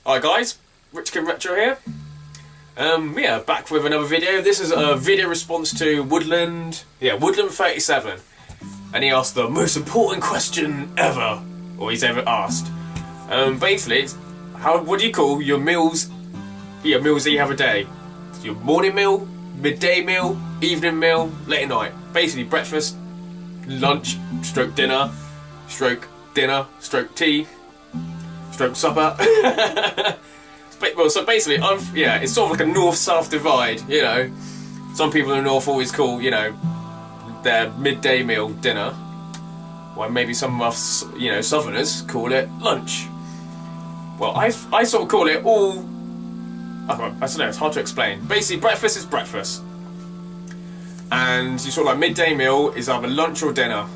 Hi guys, Rich Kid Retro here. Yeah, back with another video. This is a video response to woodlin37, and he asked the most important question ever, or he's ever asked. Basically, it's what do you call your meals? Yeah, meals that you have a day. Your morning meal, midday meal, evening meal, late at night. Basically, breakfast, lunch, stroke dinner, stroke tea, stroke supper. Well, so basically, it's sort of like a north-south divide, you know. Some people in the north always call, you know, their midday meal dinner, while maybe some of us, you know, southerners call it lunch. Well, I sort of call it all, I don't know, it's hard to explain. Basically, breakfast is breakfast. And you sort of like midday meal is either lunch or dinner.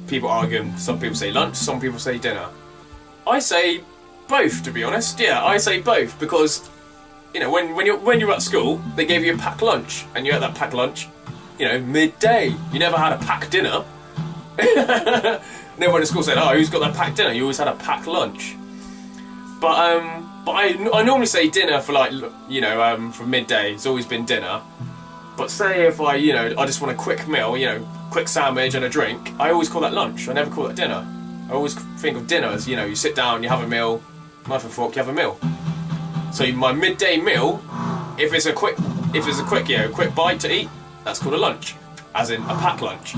People argue, some people say lunch, some people say dinner. I say both, to be honest. Yeah, I say both because, you know, when you're at school, they gave you a packed lunch, and you had that packed lunch, you know, midday. You never had a packed dinner. Never went to school said, "Oh, who's got that packed dinner?" You always had a packed lunch. But I normally say dinner for, like, you know, for midday. It's always been dinner. But say if I just want a quick meal, you know, quick sandwich and a drink, I always call that lunch. I never call it dinner. I always think of dinner as, you know, you sit down, you have a meal, knife and fork, you have a meal. So my midday meal, if it's a quick quick bite to eat, that's called a lunch, as in a packed lunch.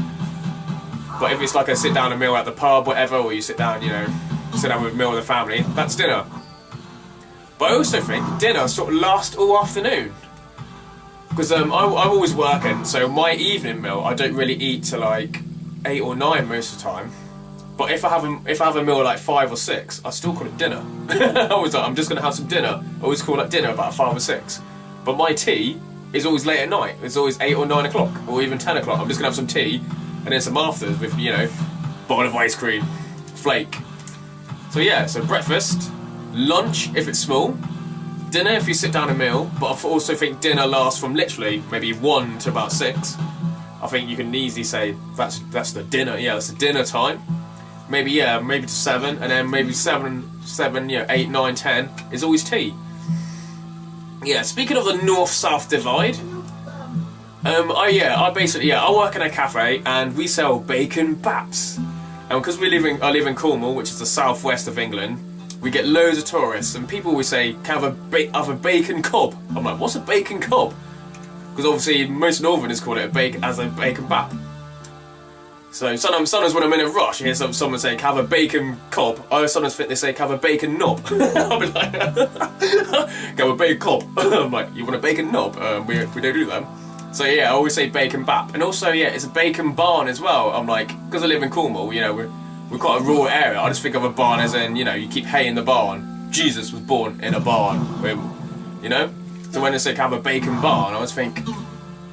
But if it's like a sit down meal at the pub, whatever, or you sit down, you know, sit down with a meal with the family, that's dinner. But I also think dinner sort of lasts all afternoon. Because I'm always working, so my evening meal I don't really eat till like 8 or 9 most of the time. But if I have a meal at like 5 or 6, I still call it dinner. I always like, I'm just gonna have some dinner. I always call it dinner about 5 or 6. But my tea is always late at night. It's always 8 or 9 o'clock, or even 10 o'clock. I'm just gonna have some tea, and then some afters with, you know, bowl of ice cream, flake. So yeah, so breakfast, lunch if it's small, dinner if you sit down a meal. But I also think dinner lasts from literally maybe 1 to about 6. I think you can easily say that's the dinner. Yeah, that's the dinner time. Maybe to 7, and then maybe 7, 8, 9, 10 is always tea. Yeah, speaking of the north-south divide, I work in a cafe and we sell bacon baps. And because I live in Cornwall, which is the southwest of England, we get loads of tourists, and people always say, "Can I have a bacon cob?" I'm like, "What's a bacon cob?" Because obviously most northerners call it a bacon bap. So sometimes when I'm in a rush, you hear someone say, "Have a bacon cob." I sometimes think they say, "Have a bacon knob." I'll be like, "Have a bacon cob." I'm like, "You want a bacon knob?" We don't do them. So yeah, I always say bacon bap. And also, yeah, it's a bacon barn as well. I'm like, because I live in Cornwall, you know, we're quite a rural area. I just think of a barn as in, you know, you keep hay in the barn. Jesus was born in a barn, you know? So when they say have a bacon barn, I always think,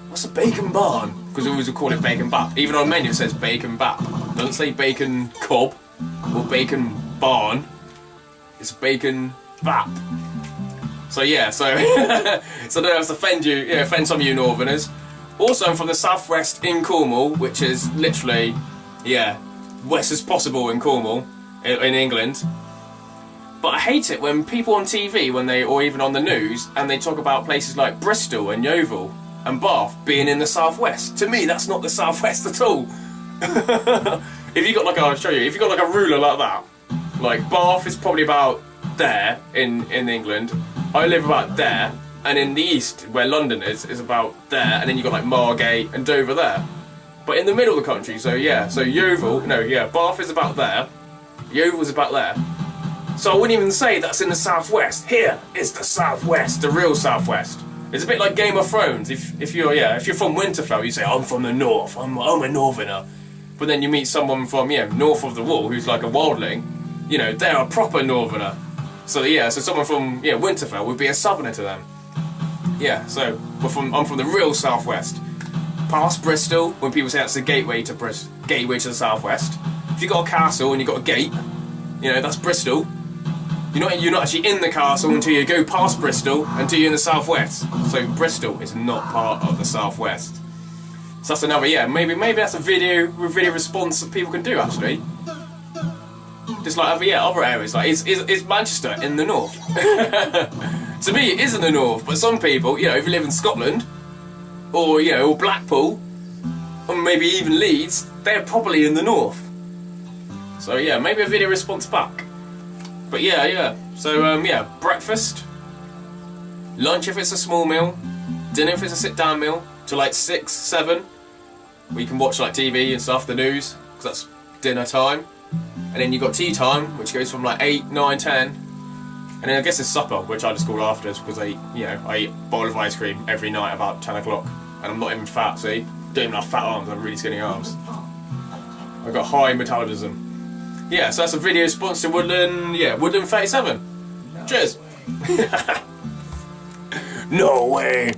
what's a bacon barn? Because we always call it bacon bap. Even on the menu it says bacon bap. It doesn't say bacon cob or bacon barn. It's bacon bap. So yeah, so I don't know if to offend some of you northerners. Also, I'm from the southwest in Cornwall, which is literally, west as possible in Cornwall, in England. But I hate it when people on TV, or even on the news, and they talk about places like Bristol and Yeovil and Bath being in the southwest. To me, that's not the southwest at all. I'll show you. If you got like a ruler like that, like Bath is probably about there in England. I live about there, and in the east, where London is about there, and then you got like Margate and Dover there. But in the middle of the country, Bath is about there, Yeovil is about there. So I wouldn't even say that's in the southwest. Here is the southwest, the real southwest. It's a bit like Game of Thrones. If you're from Winterfell, you say, "I'm from the north, I'm a northerner." But then you meet someone from north of the wall who's like a wildling, you know, they're a proper northerner. So someone from Winterfell would be a southerner to them. Yeah, so I'm from the real southwest. Past Bristol, when people say that's the gateway to the southwest. If you've got a castle and you've got a gate, you know, that's Bristol. You're not actually in the castle until you go past Bristol, until you're in the southwest. So Bristol is not part of the southwest. So that's another, maybe that's a video response that people can do actually. Just like other areas. Like, is Manchester in the north? To me, it is in the north. But some people, you know, if you live in Scotland, or you know, or Blackpool, or maybe even Leeds, they're probably in the north. So yeah, maybe a video response back. But yeah. So yeah, breakfast, lunch if it's a small meal, dinner if it's a sit-down meal, to like 6, 7. We can watch like TV and stuff, the news, because that's dinner time. And then you've got tea time, which goes from like 8, 9, 10. And then I guess it's supper, which I just call afters, because I eat a bowl of ice cream every night about 10 o'clock. And I'm not even fat, see? Don't even have fat arms, I have really skinny arms. I've got high metabolism. Yeah, so that's a video sponsored Woodland, woodlin37. Cheers! No way!